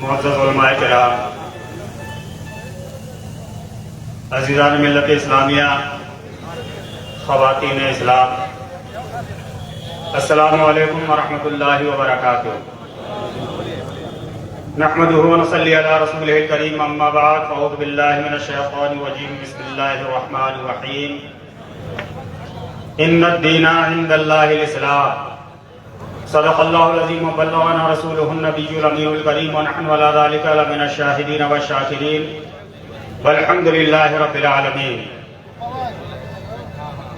معزز علماء کرام، عزیزان ملت اسلامیہ، خواتین اسلام، السلام علیکم ورحمۃ اللہ وبرکاتہ۔ نحمده ونصلي على رسوله الكريم، اما بعد فاعوذ باللہ من الشیطان الرجیم، بسم اللہ الرحمن الرحیم۔ ان الدین عند اللہ الاسلام، صدق اللہ العظیم وبلغنا رسوله النبی الامین الکریم، ونحن على ذلك لمن الشاہدین والشاکرین، والحمد للہ رب العالمین۔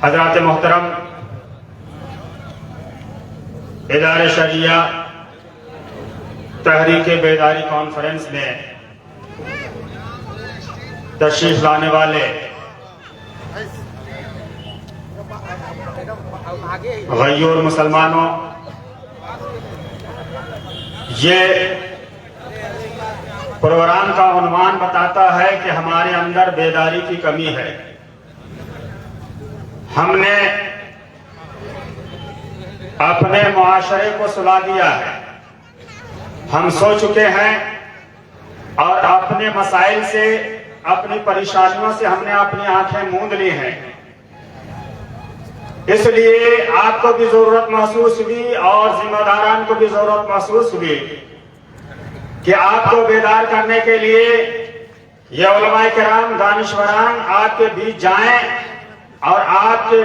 حضرات محترم، ادارہ شریعہ تحریک بیداری کانفرنس میں تشریف لانے والے غیور مسلمانوں، یہ پروگرام کا عنوان بتاتا ہے کہ ہمارے اندر بیداری کی کمی ہے۔ ہم نے اپنے معاشرے کو سلا دیا ہے، ہم سو چکے ہیں اور اپنے مسائل سے، اپنی پریشانیوں سے ہم نے اپنی آنکھیں موند لی ہیں۔ اس لیے آپ کو بھی ضرورت محسوس ہوئی اور ذمہ داران کو بھی ضرورت محسوس ہوئی کہ آپ کو بیدار کرنے کے لیے یہ علماء کرام، دانشوران آپ کے بیچ جائیں اور آپ کے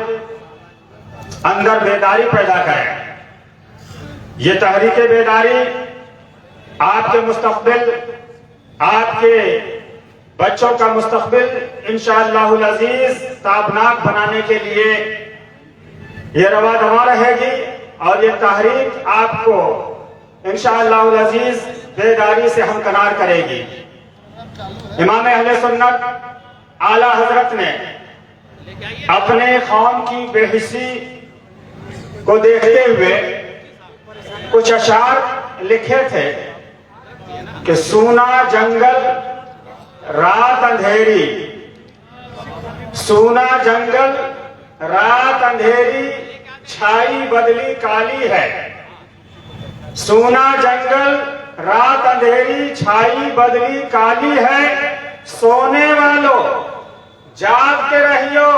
اندر بیداری پیدا کریں۔ یہ تحریک بیداری آپ کے مستقبل، آپ کے بچوں کا مستقبل انشاءاللہ العزیز تابناک بنانے کے لیے یہ رواں دواں رہے گی، اور یہ تحریک آپ کو انشاءاللہ العزیز بیداری سے ہمکنار کرے گی۔ امام اہل سنت اعلیٰ حضرت نے اپنے قوم کی بے حسی کو دیکھتے ہوئے کچھ اشعار لکھے تھے کہ سونا جنگل رات اندھیری، سونا جنگل رات اندھیری، چھائی بدلی کالی ہے۔ سونا جنگل رات اندھیری، چھائی بدلی کالی ہے، سونے والوں جاگ کے رہیو،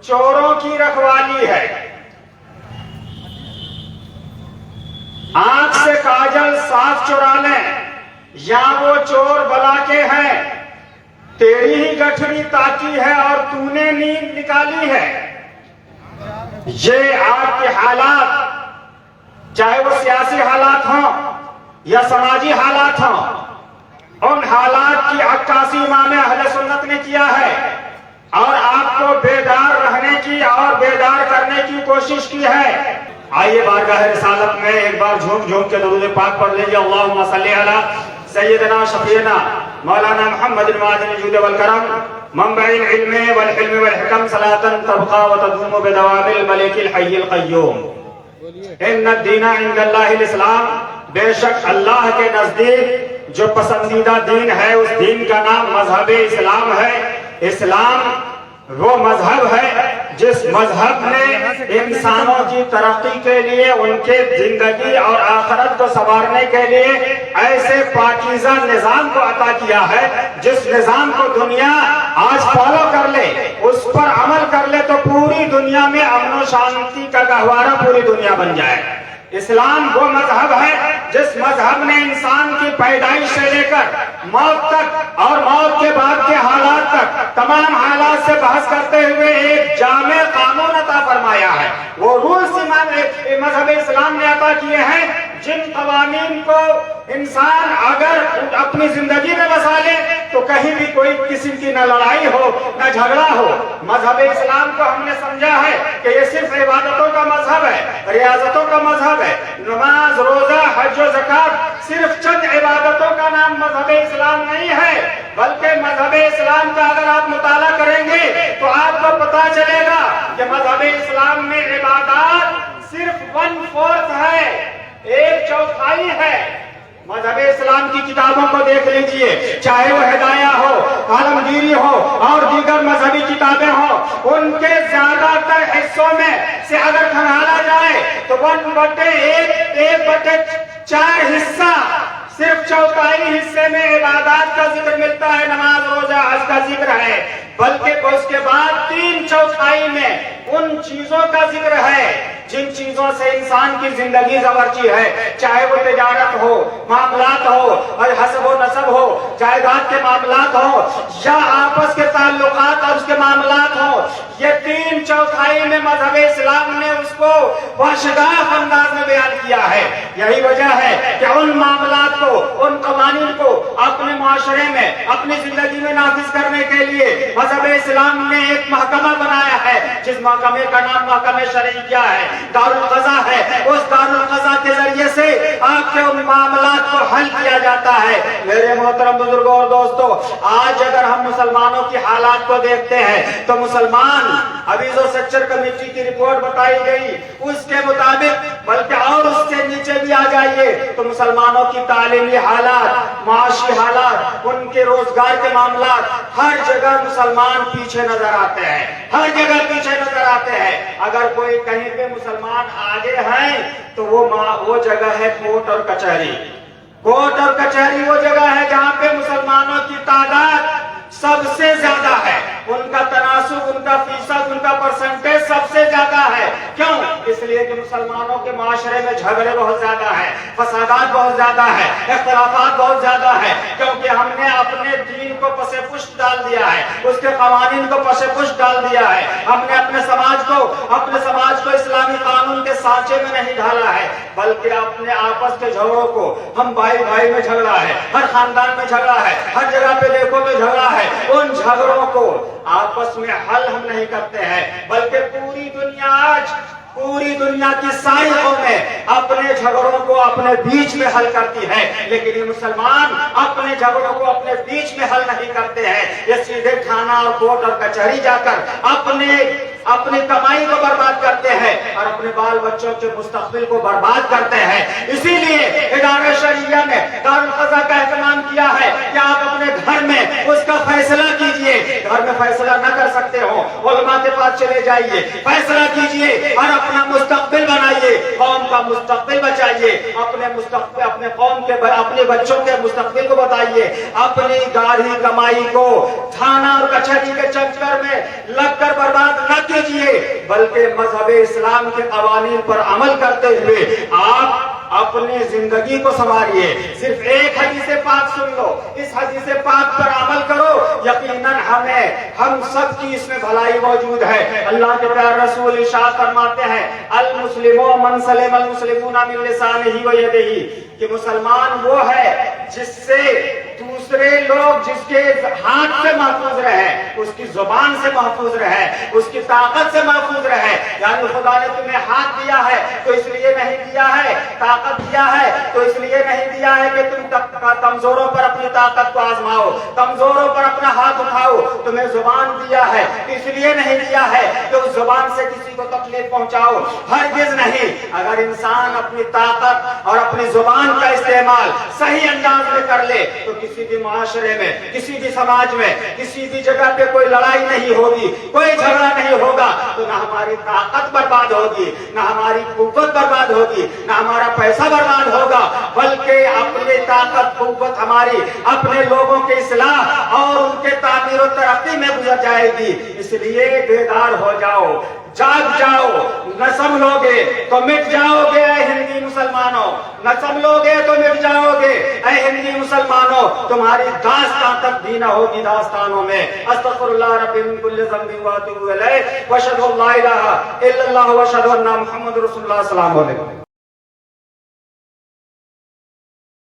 چوروں کی رکھوالی ہے۔ آنکھ سے کاجل صاف چرا لیں، یا وہ چور بلا کے ہیں، تیری ہی گٹھڑی تاکی ہے اور تو نے نیند نکالی ہے۔ یہ آپ کے حالات، چاہے وہ سیاسی حالات ہوں یا سماجی حالات ہوں، ان حالات کی عکاسی امام اہل سنت نے کیا ہے اور آپ کو بیدار رہنے کی اور بیدار کرنے کی کوشش کی ہے۔ آئیے بارگاہ رسالت میں ایک بار جھوم جھوم کے درود پاک پڑھ لیجیے۔ اللہم صلی علی سیدنا شفیعنا مولانا محمد معدن الجود والکرم، منبع العلم والحلم والحکم، صلاة تبقى وتدوم بدوام الملک الحی القیوم۔ ان الدین عند اللہ الاسلام، بے شک اللہ کے نزدیک جو پسندیدہ دین ہے اس دین کا نام مذہب اسلام ہے۔ اسلام وہ مذہب ہے جس مذہب نے انسانوں کی ترقی کے لیے، ان کے زندگی اور آخرت کو سنوارنے کے لیے ایسے پاکیزہ نظام کو عطا کیا ہے جس نظام کو دنیا آج فالو کر لے، اس پر عمل کر لے تو پوری دنیا میں امن و شانتی کا گہوارہ پوری دنیا بن جائے۔ اسلام وہ مذہب ہے جس مذہب نے انسان کی پیدائش سے لے کر موت تک اور موت کے بعد کے حالات تک تمام حالات سے بحث کرتے ہوئے ایک جامع قانون عطا فرمایا ہے۔ وہ رولز مذہب اسلام نے عطا کیے ہیں جن قوانین کو انسان اگر اپنی زندگی میں بسا لے تو کہیں بھی کوئی قسم کی نہ لڑائی ہو نہ جھگڑا ہو۔ مذہب اسلام کو ہم نے سمجھا ہے کہ یہ صرف عبادتوں کا مذہب ہے، ریاضتوں کا مذہب ہے۔ نماز، روزہ، حج و زکات صرف چند عبادتوں کا نام مذہب اسلام نہیں ہے، بلکہ مذہب اسلام کا اگر آپ مطالعہ کریں گے تو آپ کو پتا چلے گا کہ مذہب اسلام میں عبادات صرف 1/4 ہے، 1/4 ہے۔ مذہب اسلام کی کتابوں کو دیکھ لیجئے، چاہے وہ ہدایہ ہو، عالمگیری ہو اور دیگر مذہبی کتابیں ہوں، ان کے زیادہ تر حصوں میں سے اگر کھنگالا جائے تو 1/4 حصہ صرف صرف چوتھائی حصے میں عبادات کا ذکر ملتا ہے، نماز روزہ حج کا ذکر ہے، بلکہ اس کے بعد 3/4 میں ان چیزوں کا ذکر ہے جن چیزوں سے انسان کی زندگی زورچی ہے، چاہے وہ تجارت ہو، معاملات ہو، اور حسب و نسب ہو، جائیداد کے معاملات ہو، یا آپس کے تعلقات اور اس کے معاملات ہو۔ یہ 3/4 میں مذہب اسلام نے اس کو باشگاف انداز میں بیان کیا ہے۔ یہی وجہ ہے کہ ان معاملات کو، ان قوانین کو اپنے معاشرے میں، اپنی زندگی میں نافذ کرنے کے لیے مذہب اسلام نے ایک محکمہ بنایا ہے، جس محکمے کا نام محکمہ شرعیہ ہے، دارالقضاء ہے۔ اس دارالقضاء کے ذریعے سے آپ کے ان معاملات کو حل کیا جاتا ہے۔ میرے محترم بزرگوں اور دوستو، آج اگر ہم مسلمانوں کی حالات کو دیکھتے ہیں تو مسلمان، ابھی جو سچر کمیٹی کی رپورٹ بتائی گئی اس کے مطابق، بلکہ اور اس سے نیچے بھی آ جائیے تو مسلمانوں کی تعلیمی حالات، معاشی حالات، ان کے روزگار کے معاملات، ہر جگہ مسلمان پیچھے نظر آتے ہیں، ہر جگہ پیچھے نظر آتے ہیں۔ اگر کوئی کہیں پہ مسلمان آگے ہیں تو وہ جگہ ہے کورٹ اور کچہری۔ کورٹ اور کچہری وہ جگہ ہے جہاں پہ مسلمانوں کی تعداد سب سے زیادہ ہے، ان کا تناسب، ان کا فیصد، ان کا پرسنٹیج سب سے زیادہ ہے۔ کیوں؟ اس لیے کہ مسلمانوں کے معاشرے میں جھگڑے بہت زیادہ ہیں، فسادات بہت زیادہ ہیں، اختلافات بہت زیادہ ہیں، کیونکہ ہم نے اپنے دین کو پس پشت ڈال دیا ہے، اس کے قوانین کو پس پشت ڈال دیا ہے۔ ہم نے اپنے سماج کو اسلامی قانون کے سانچے میں نہیں ڈالا ہے، بلکہ اپنے آپس کے جھگڑوں کو، ہم بھائی بھائی میں جھگڑا ہے، ہر خاندان میں جھگڑا ہے، ہر جگہ پہ دیکھو تو جھگڑا ہے۔ ان جھگڑوں کو آپس میں حل ہم نہیں کرتے ہیں، بلکہ پوری دنیا کی ساری قومیں اپنے جھگڑوں کو اپنے بیچ میں حل کرتی ہے، لیکن یہ مسلمان اپنے جھگڑوں کو اپنے بیچ میں حل نہیں کرتے ہیں۔ یہ سیدھے تھانہ اور کورٹ اور کچہری جا کر اپنی کمائی کو برباد کرتے ہیں اور اپنے بال بچوں کے مستقبل کو برباد کرتے ہیں۔ اسی لیے ادارہ شرعیہ نے دارالقضاء کا اہتمام کیا ہے کہ آپ اپنے گھر میں اس کا فیصلہ کیجئے۔ گھر میں فیصلہ نہ کر سکتے ہو، علماء کے پاس چلے جائیے، فیصلہ کیجئے اور اپنا مستقبل بنائیے، قوم کا مستقبل بچائیے، اپنے قوم کے، اپنے بچوں کے مستقبل کو بتائیے۔ اپنی گاڑی کمائی کو تھانہ اور کچہری کے چکر میں لگ کر برباد نہ کیجئے، بلکہ مذہب اسلام کے قوانین پر عمل کرتے ہوئے آپ اپنی زندگی کو سنواریے۔ صرف ایک حدیث پاک سن لو، اس حدیث پاک پر عمل کرو، یقیناً ہم سب کی اس میں بھلائی موجود ہے۔ اللہ کے پیارے رسول ارشاد فرماتے ہیں، المسلم من سلم المسلمون من لسانہ و یدہ، کہ مسلمان وہ ہے جس سے دوسرے لوگ، جس کے ہاتھ سے محفوظ رہے، اس کی زبان سے محفوظ رہے، اس کی طاقت سے محفوظ رہے۔ یعنی خدا نے تمہیں ہاتھ دیا ہے تو اس لیے نہیں دیا ہے، طاقت دیا ہے تو اس لیے نہیں دیا ہے کہ تم کمزوروں پر اپنی طاقت کو آزماؤ، کمزوروں پر اپنا ہاتھ اٹھاؤ۔ تمہیں زبان دیا ہے تو اس لیے نہیں دیا ہے کہ اس زبان سے کسی کو تکلیف پہنچاؤ، ہرگز نہیں۔ اگر انسان اپنی طاقت اور اپنی زبان کا استعمال صحیح انداز میں کر لے تو کسی بھی معاشرے میں، کسی بھی سماج میں، کسی بھی جگہ پہ کوئی لڑائی نہیں ہوگی، کوئی جھگڑا نہیں ہوگا، تو نہ ہماری طاقت برباد ہوگی، نہ ہماری قوت برباد ہوگی، نہ ہمارا پیسہ برباد ہوگا، بلکہ اپنی طاقت، قوت ہماری اپنے لوگوں کے اصلاح اور ان کے تعمیر و ترقی میں گزر جائے گی۔ اس لیے بیدار ہو جاؤ، جاگ جاؤ، نہ سمجھو گے تو مٹ جاؤ گے اے ہندی مسلمانوں، نہ سمجھو گے تو مٹ جاؤ گے اے ہندی مسلمانوں، تمہاری داستان تک بھی نہ ہوگی داستانوں میں۔ استغفر اللہ ربی من کل ذنب واتوب الیہ واشہد ان لا الہ الا اللہ واشہد ان محمد رسول اللہ۔ السلام علیکم۔